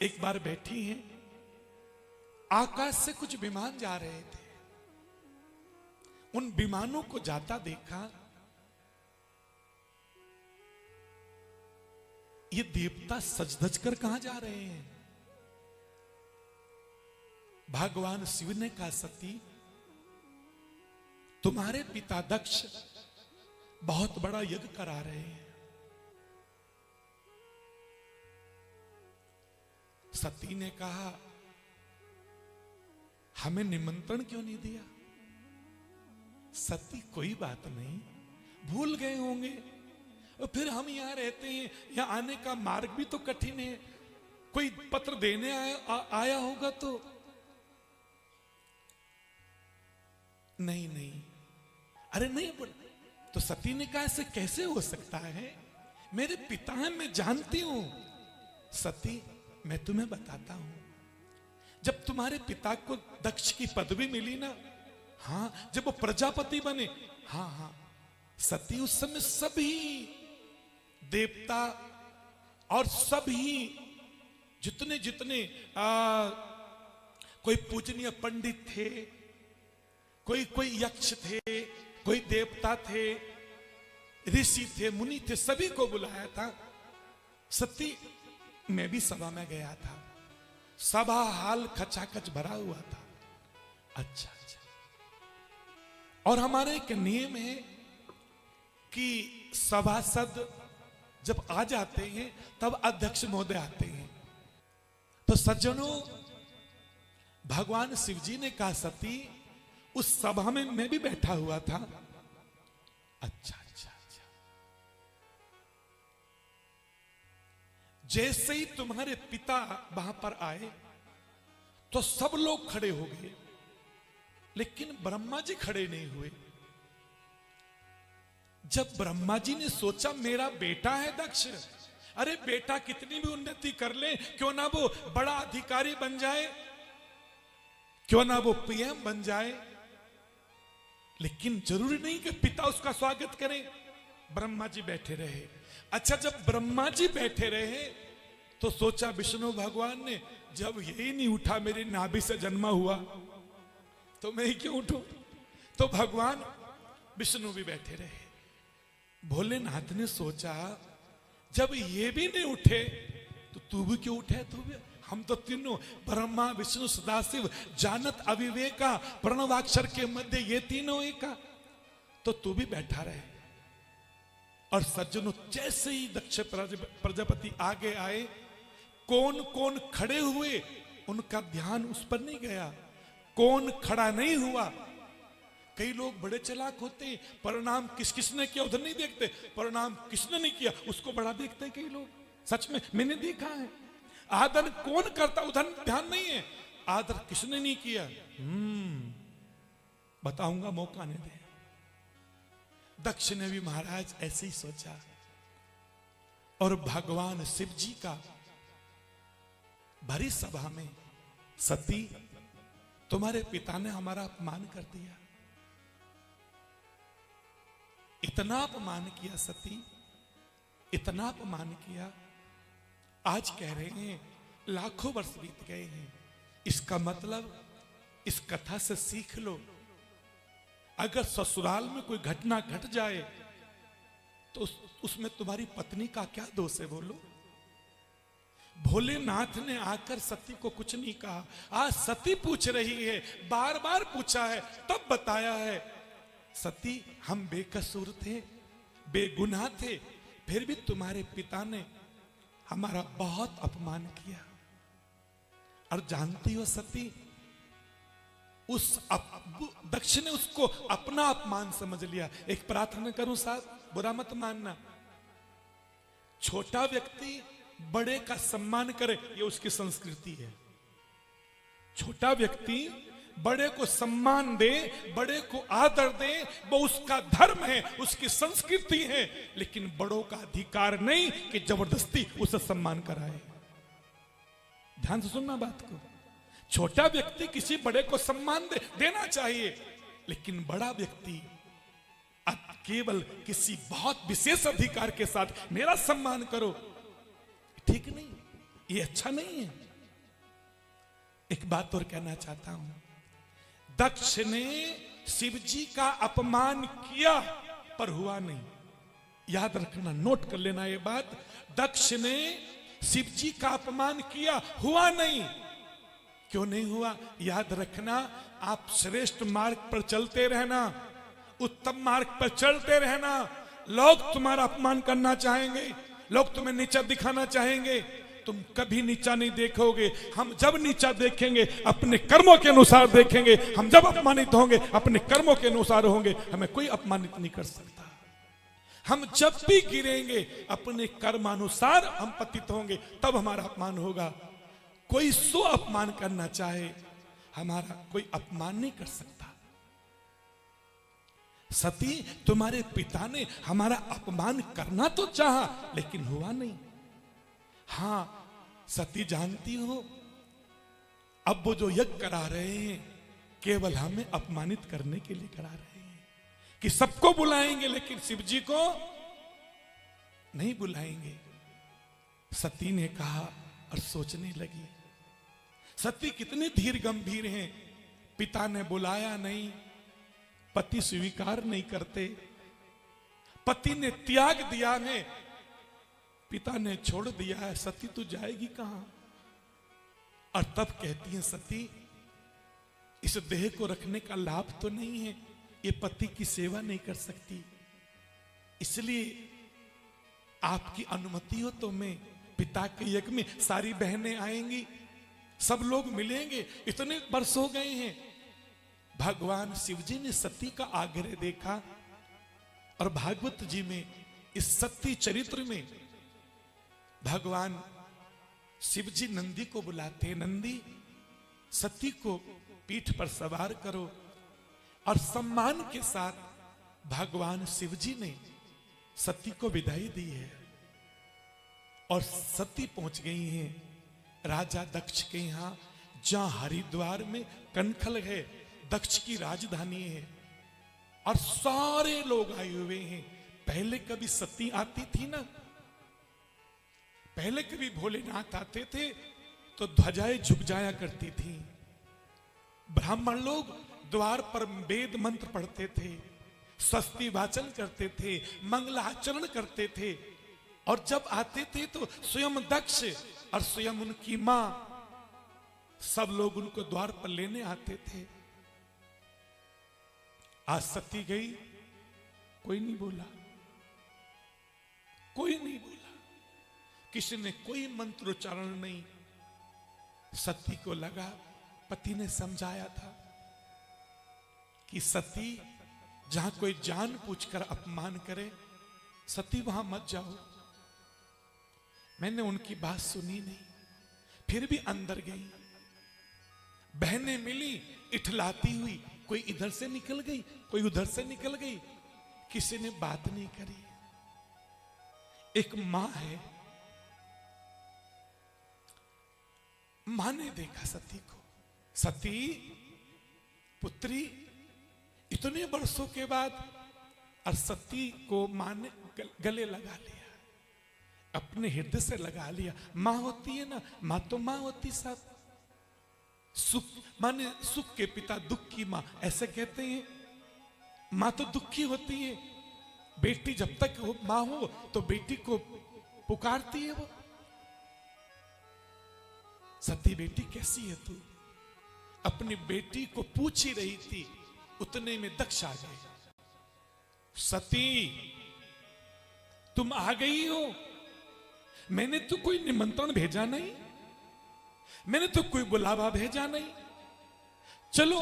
एक बार बैठी हैं, आकाश से कुछ विमान जा रहे थे। उन विमानों को जाता देखा, ये देवता सज धज कर कहां जा रहे हैं। भगवान शिव ने कहा, सती तुम्हारे पिता दक्ष बहुत बड़ा यज्ञ करा रहे हैं। सती ने कहा, हमें निमंत्रण क्यों नहीं दिया। सती, कोई बात नहीं, भूल गए होंगे, और फिर हम यहां रहते हैं, यहां आने का मार्ग भी तो कठिन है, कोई पत्र देने आया होगा तो। नहीं नहीं, अरे नहीं, तो सती ने कहा, ऐसे कैसे हो सकता है, मेरे पिता हैं, मैं जानती हूं। सती, मैं तुम्हें बताता हूं, जब तुम्हारे पिता को दक्ष की पदवी मिली ना, हाँ, जब वो प्रजापति बने, हाँ हाँ सती, उस समय सभी देवता और सभी जितने जितने कोई पूजनीय पंडित थे, कोई यक्ष थे, कोई देवता थे, ऋषि थे, मुनि थे, सभी को बुलाया था। सती, मैं भी सभा में गया था, सभा हाल खचाखच भरा हुआ था। अच्छा अच्छा, और हमारे एक नियम है कि सभासद जब आ जाते हैं तब अध्यक्ष महोदय आते हैं। तो सज्जनों, भगवान शिव जी ने कहा, सती उस सभा में मैं भी बैठा हुआ था। अच्छा अच्छा अच्छा, जैसे ही तुम्हारे पिता वहां पर आए तो सब लोग खड़े हो गए, लेकिन ब्रह्मा जी खड़े नहीं हुए। जब ब्रह्मा जी ने सोचा, मेरा बेटा है दक्ष, अरे बेटा कितनी भी उन्नति कर ले, क्यों ना वो बड़ा अधिकारी बन जाए, क्यों ना वो पीएम बन जाए, लेकिन जरूरी नहीं कि पिता उसका स्वागत करें। ब्रह्मा जी बैठे रहे। अच्छा, जब ब्रह्मा जी बैठे रहे तो सोचा विष्णु भगवान ने, जब यही नहीं उठा, मेरी नाभि से जन्मा हुआ, तो मैं ही क्यों उठूं। तो भगवान विष्णु भी बैठे रहे। भोलेनाथ ने सोचा, जब ये भी नहीं उठे तो तू भी क्यों उठे। तू भी, हम तो तीनों, ब्रह्मा विष्णु सदाशिव जानत अविवेका, प्रणवाक्षर के मध्य ये तीनों एका, तो तू भी बैठा रहे। और सज्जनों, जैसे ही दक्ष प्रजापति आगे आए, कौन कौन खड़े हुए उनका ध्यान उस पर नहीं गया, कौन खड़ा नहीं हुआ। कई लोग बड़े चालाक होते हैं, परिणाम किस किसने किया उधर नहीं देखते, परिणाम किसने नहीं किया उसको बड़ा देखते हैं कई लोग। सच में मैंने देखा है, आदर कौन करता उधर ध्यान नहीं है, आदर किसने नहीं किया बताऊंगा, मौका नहीं दे। दक्ष ने भी महाराज ऐसे ही सोचा, और भगवान शिव जी का भरी सभा में, सती तुम्हारे पिता ने हमारा अपमान कर दिया, इतना अपमान किया सती, इतना अपमान किया। आज कह रहे हैं लाखों वर्ष बीत गए हैं, इसका मतलब इस कथा से सीख लो, अगर ससुराल में कोई घटना घट जाए तो उसमें तुम्हारी पत्नी का क्या दोष है, बोलो। भोलेनाथ ने आकर सती को कुछ नहीं कहा, आज सती पूछ रही है, बार बार पूछा है, तब बताया है। सती, हम बेकसूर थे, बेगुनाह थे, फिर भी तुम्हारे पिता ने हमारा बहुत अपमान किया। और जानती हो सती, उस दक्ष ने उसको अपना अपमान समझ लिया। एक प्रार्थना करूं साहब, बुरा मत मानना, छोटा व्यक्ति बड़े का सम्मान करे, ये उसकी संस्कृति है। छोटा व्यक्ति बड़े को सम्मान दे, बड़े को आदर दे, वो उसका धर्म है, उसकी संस्कृति है। लेकिन बड़ों का अधिकार नहीं कि जबरदस्ती उसे सम्मान कराए। ध्यान से सुनना बात को, छोटा व्यक्ति किसी बड़े को सम्मान देना चाहिए, लेकिन बड़ा व्यक्ति केवल किसी बहुत विशेष अधिकार के साथ मेरा सम्मान करो, ठीक नहीं, ये अच्छा नहीं है। एक बात और कहना चाहता हूं, दक्ष ने शिव जी का अपमान किया पर हुआ नहीं। याद रखना, नोट कर लेना ये बात। दक्ष ने शिव जी का अपमान किया, हुआ नहीं। क्यों नहीं हुआ? याद रखना, आप श्रेष्ठ मार्ग पर चलते रहना, उत्तम मार्ग पर चलते रहना। लोग तुम्हारा अपमान करना चाहेंगे, लोग तुम्हें नीचा दिखाना चाहेंगे, तुम कभी नीचा नहीं देखोगे। हम जब नीचा देखेंगे अपने कर्मों के अनुसार देखेंगे, हम जब अपमानित होंगे अपने कर्मों के अनुसार होंगे, हमें कोई अपमानित नहीं कर सकता। हम जब भी गिरेंगे अपने कर्मानुसार हम पतित होंगे, तब हमारा अपमान होगा। कोई सो अपमान करना चाहे, हमारा कोई अपमान नहीं कर सकता। सती, तुम्हारे पिता ने हमारा अपमान करना तो चाहा, लेकिन हुआ नहीं। हां सती, जानती हो, अब वो जो यज्ञ करा रहे हैं केवल हमें अपमानित करने के लिए करा रहे हैं, कि सबको बुलाएंगे लेकिन शिव जी को नहीं बुलाएंगे। सती ने कहा और सोचने लगी। सती कितने धीर गंभीर हैं। पिता ने बुलाया नहीं, पति स्वीकार नहीं करते, पति ने त्याग दिया है, पिता ने छोड़ दिया है, सती तू जाएगी कहां? और तब कहती है सती, इस देह को रखने का लाभ तो नहीं है, ये पति की सेवा नहीं कर सकती, इसलिए आपकी अनुमति हो तो मैं पिता के यज्ञ में, सारी बहनें आएंगी, सब लोग मिलेंगे। इतने वर्ष हो गए हैं। भगवान शिव जी ने सती का आग्रह देखा और भागवत जी में इस सती चरित्र में भगवान शिव जी नंदी को बुलाते हैं, नंदी सती को पीठ पर सवार करो। और सम्मान के साथ भगवान शिव जी ने सती को विदाई दी है और सती पहुंच गई हैं राजा दक्ष के यहां, जहां हरिद्वार में कनखल है, दक्ष की राजधानी है, और सारे लोग आए हुए हैं। पहले कभी सती आती थी ना, पहले कभी भोलेनाथ आते थे तो ध्वजाएं झुक जाया करती थी। ब्राह्मण लोग द्वार पर वेद मंत्र पढ़ते थे, स्वस्ति वाचन करते थे, मंगलाचरण करते थे, और जब आते थे तो स्वयं दक्ष और स्वयं उनकी मां, सब लोग उनको द्वार पर लेने आते थे। आज सती गई, कोई नहीं बोला, कोई नहीं बोला, किसी ने कोई मंत्रोच्चारण नहीं। सती को लगा, पति ने समझाया था कि सती, जहां कोई जान पूछकर अपमान करे, सती वहां मत जाओ। मैंने उनकी बात सुनी नहीं, फिर भी अंदर गई। बहनें मिली इठलाती हुई, कोई इधर से निकल गई, कोई उधर से निकल गई, किसी ने बात नहीं करी। एक मां है, मां ने देखा सती को, सती पुत्री, इतने वर्षों के बाद, और सती को मां ने गले लगा लिया, अपने हृदय से लगा लिया। मां होती है ना, मां तो मां होती सब, सुख माने सुख के पिता दुख की मां, ऐसे कहते हैं। मां तो दुखी होती है, बेटी जब तक मां हो तो बेटी को पुकारती है वो। सती, बेटी कैसी है तू? अपनी बेटी को पूछ ही रही थी, उतने में दक्ष आ गए। सती, तुम आ गई हो? मैंने तो कोई निमंत्रण भेजा नहीं, मैंने तो कोई बुलावा भेजा नहीं। चलो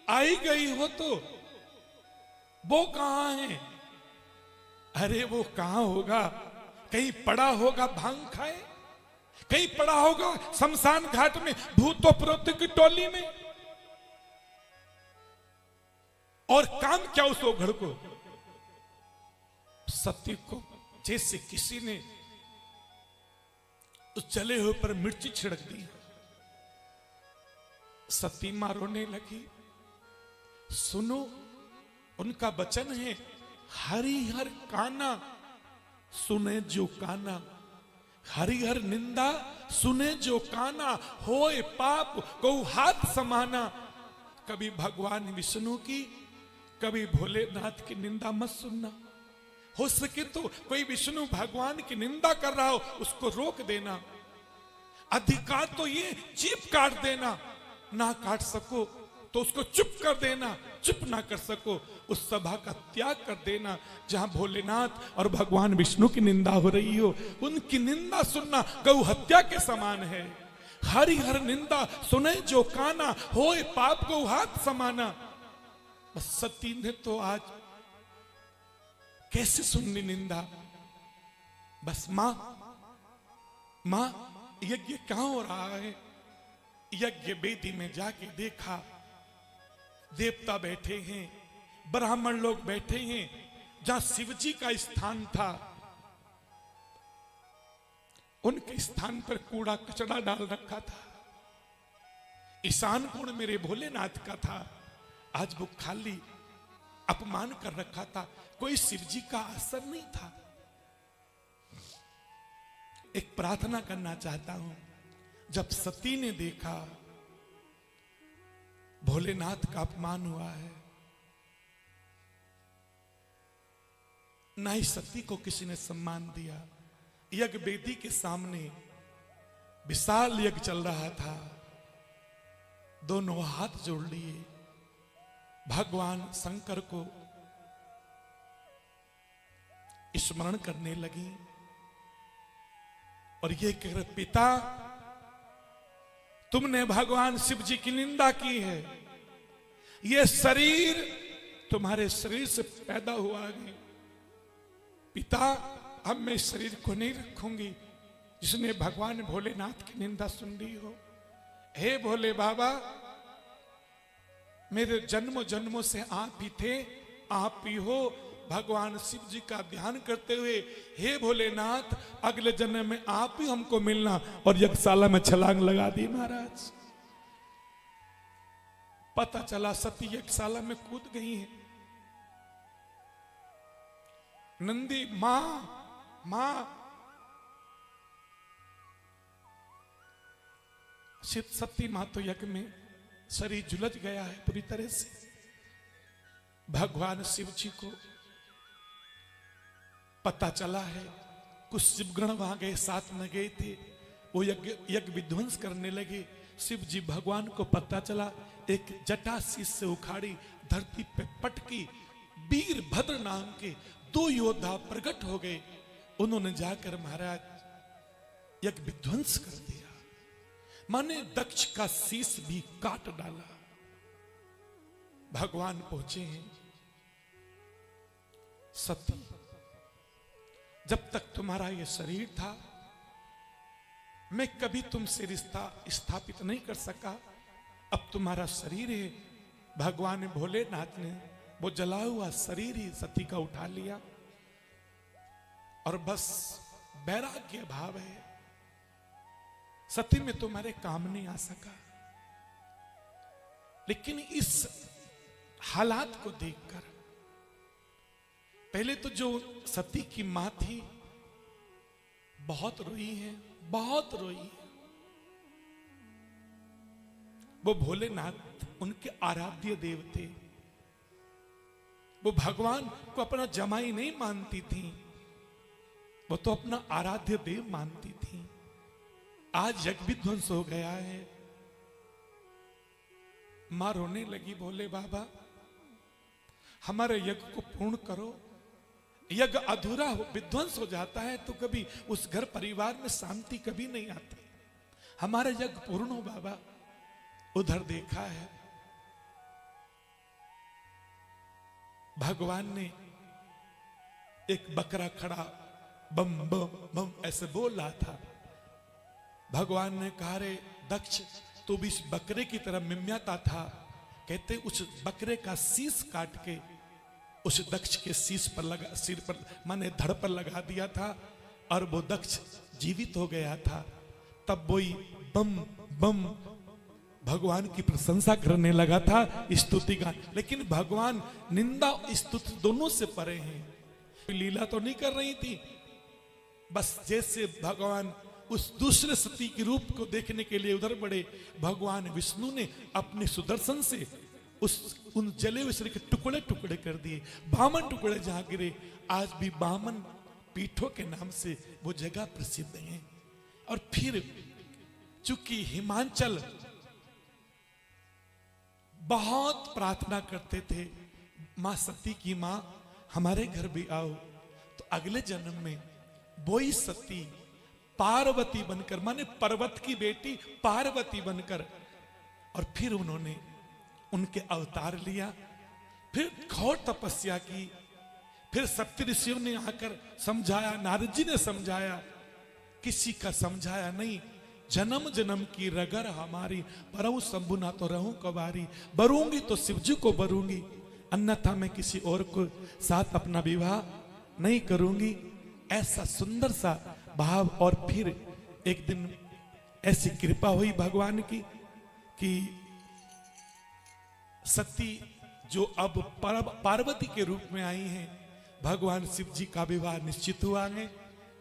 आई गई हो तो वो कहां है? अरे वो कहां होगा, कहीं पड़ा होगा भांग खाए, कहीं पड़ा होगा शमशान घाट में भूतों प्रेतों की टोली में। और काम क्या उस ओघड़ को? सती को जैसे किसी ने उस जले हुए पर मिर्ची छिड़क दी। सती मां रोने लगी। सुनो, उनका वचन है, हरिहर काना सुने जो काना, हरिहर निंदा सुने जो काना, होए पाप को हाथ समाना। कभी भगवान विष्णु की, कभी भोलेनाथ की निंदा मत सुनना। हो सके तो कोई विष्णु भगवान की निंदा कर रहा हो उसको रोक देना। अधिकार तो ये जीभ काट देना, ना काट सको तो उसको चुप कर देना, चुप ना कर सको उस सभा का त्याग कर देना जहां भोलेनाथ और भगवान विष्णु की निंदा हो रही हो। उनकी निंदा सुनना गौ हत्या के समान है। हरिहर निंदा सुने जो काना, होए पाप को हाथ समाना। बस सती ने तो आज कैसे सुननी निंदा। बस मां यज्ञ कहां हो रहा है। यज्ञ वेदी में जाके देखा, देवता बैठे हैं, ब्राह्मण लोग बैठे हैं। जहां शिवजी का स्थान था उनके स्थान पर कूड़ा कचड़ा डाल रखा था। ईशान कोण मेरे भोलेनाथ का था, आज वो खाली अपमान कर रखा था। कोई शिवजी का असर नहीं था। एक प्रार्थना करना चाहता हूं। जब सती ने देखा भोलेनाथ का अपमान हुआ है, ना ही सती को किसी ने सम्मान दिया। यज्ञ वेदी के सामने विशाल यज्ञ चल रहा था। दोनों हाथ जोड़ लिए, भगवान शंकर को स्मरण करने लगी और ये कह रहे, पिता तुमने भगवान शिव जी की निंदा की है। ये शरीर तुम्हारे शरीर से पैदा हुआ है। पिता अब मैं इस शरीर को नहीं रखूंगी जिसने भगवान भोलेनाथ की निंदा सुन ली हो। हे भोले बाबा, मेरे जन्मों जन्मों से आप ही थे, आप ही हो। भगवान शिव जी का ध्यान करते हुए हे भोलेनाथ, अगले जन्म में आप ही हमको मिलना। और यज्ञशाला में छलांग लगा दी महाराज। पता चला सती यज्ञशाला में कूद गई है। नंदी मां सती मां तो यज्ञ में शरीर झुलझ गया है पूरी तरह से। भगवान शिव जी को पता चला है। कुछ शिवगण वहां गए, साथ में गए थे, वो यज्ञ विध्वंस करने लगे। शिव जी भगवान को पता चला, एक जटा शीश से उखाड़ी धरती पे पटकी। वीरभद्र नाम के 2 योद्धा प्रकट हो गए। उन्होंने जाकर महाराज यज्ञ विध्वंस कर दिया। माने दक्ष का शीश भी काट डाला। भगवान पहुंचे हैं। सती, जब तक तुम्हारा यह शरीर था मैं कभी तुमसे रिश्ता स्थापित नहीं कर सका। अब तुम्हारा शरीर है। भगवान भोलेनाथ ने वो जला हुआ शरीर ही सती का उठा लिया और बस वैराग्य भाव है। सती में तुम्हारे काम नहीं आ सका। लेकिन इस हालात को देखकर पहले तो जो सती की मां थी बहुत रोई है, बहुत रोई है। वो भोलेनाथ उनके आराध्य देव थे। वो भगवान को अपना जमाई नहीं मानती थी, वो तो अपना आराध्य देव मानती थी। आज यज्ञ विध्वंस हो गया है। मां रोने लगी, बोले बाबा हमारे यज्ञ को पूर्ण करो। यज्ञ अधूरा हो, विध्वंस हो जाता है तो कभी उस घर परिवार में शांति कभी नहीं आती। हमारा यज्ञ पूर्ण हो बाबा। उधर देखा है भगवान ने एक बकरा खड़ा बम बम बम ऐसे बोल रहा था। भगवान ने कहा, रे दक्ष तू भी इस बकरे की तरह मिम्याता था। कहते उस बकरे का शीश काट के उस दक्ष के शीश पर लगा, सिर पर माने धड़ पर लगा दिया था और वो दक्ष जीवित हो गया था। तब वही बम बम भगवान की प्रशंसा करने लगा था, स्तुति गान। लेकिन भगवान निंदा स्तुति दोनों से परे हैं। लीला तो नहीं कर रही थी। बस जैसे भगवान उस दूसरे सती के रूप को देखने के लिए उधर बढ़े, भगवान विष्णु ने अपने सुदर्शन से उन जले हुए शरीर के टुकड़े टुकड़े कर दिए। बामन टुकड़े जहां गिरे, आज भी बामन पीठों के नाम से वो जगह प्रसिद्ध है। और फिर चूंकि हिमांचल बहुत प्रार्थना करते थे, मां सती की मां हमारे घर भी आओ, तो अगले जन्म में वही सती पार्वती बनकर, माने पर्वत की बेटी पार्वती बनकर, और फिर उन्होंने उनके अवतार लिया, फिर घोर तपस्या की, फिर सप्त ऋषियों ने आकर समझाया, नारद जी ने समझाया, किसी का समझाया नहीं। जन्म जन्म की रगर हमारी, परऊं शंभु ना तो रहूं कवारी, बरूंगी तो शिवजी को बरूंगी, अन्यथा मैं किसी और को साथ अपना विवाह नहीं करूंगी। ऐसा सुंदर सा भाव। और फिर एक दिन ऐसी कृपा हुई भगवान की कि सती जो अब पार्वती के रूप में आई हैं, भगवान शिव जी का विवाह निश्चित हुआ है,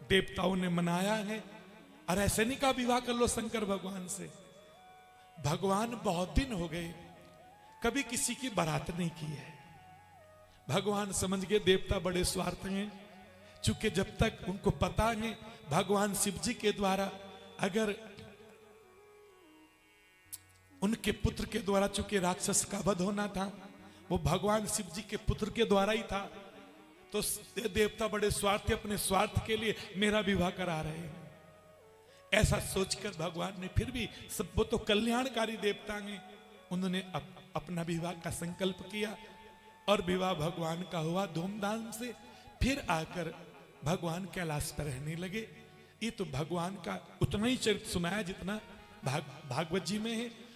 देवताओं ने मनाया है। और ऐसे नहीं का विवाह कर लो शंकर भगवान से। भगवान बहुत दिन हो गए कभी किसी की बारात नहीं की है। भगवान समझ गए देवता बड़े स्वार्थ हैं, चूंकि जब तक उनको पता है भगवान शिव जी के द्वारा अगर उनके पुत्र के द्वारा, चूंकि राक्षस का वध होना था, वो भगवान शिव जी के पुत्र के द्वारा ही था, तो देवता बड़े स्वार्थी अपने स्वार्थ के लिए मेरा विवाह करा रहे हैं। ऐसा सोचकर भगवान ने फिर भी, सब वो तो कल्याणकारी देवता हैं, उन्होंने अपना विवाह का संकल्प किया और विवाह भगवान का हुआ धूमधाम से। फिर आकर भगवान कैलाश पर रहने लगे। ये तो भगवान का उतना ही चरित्र सुनाया जितना भागवत जी में है।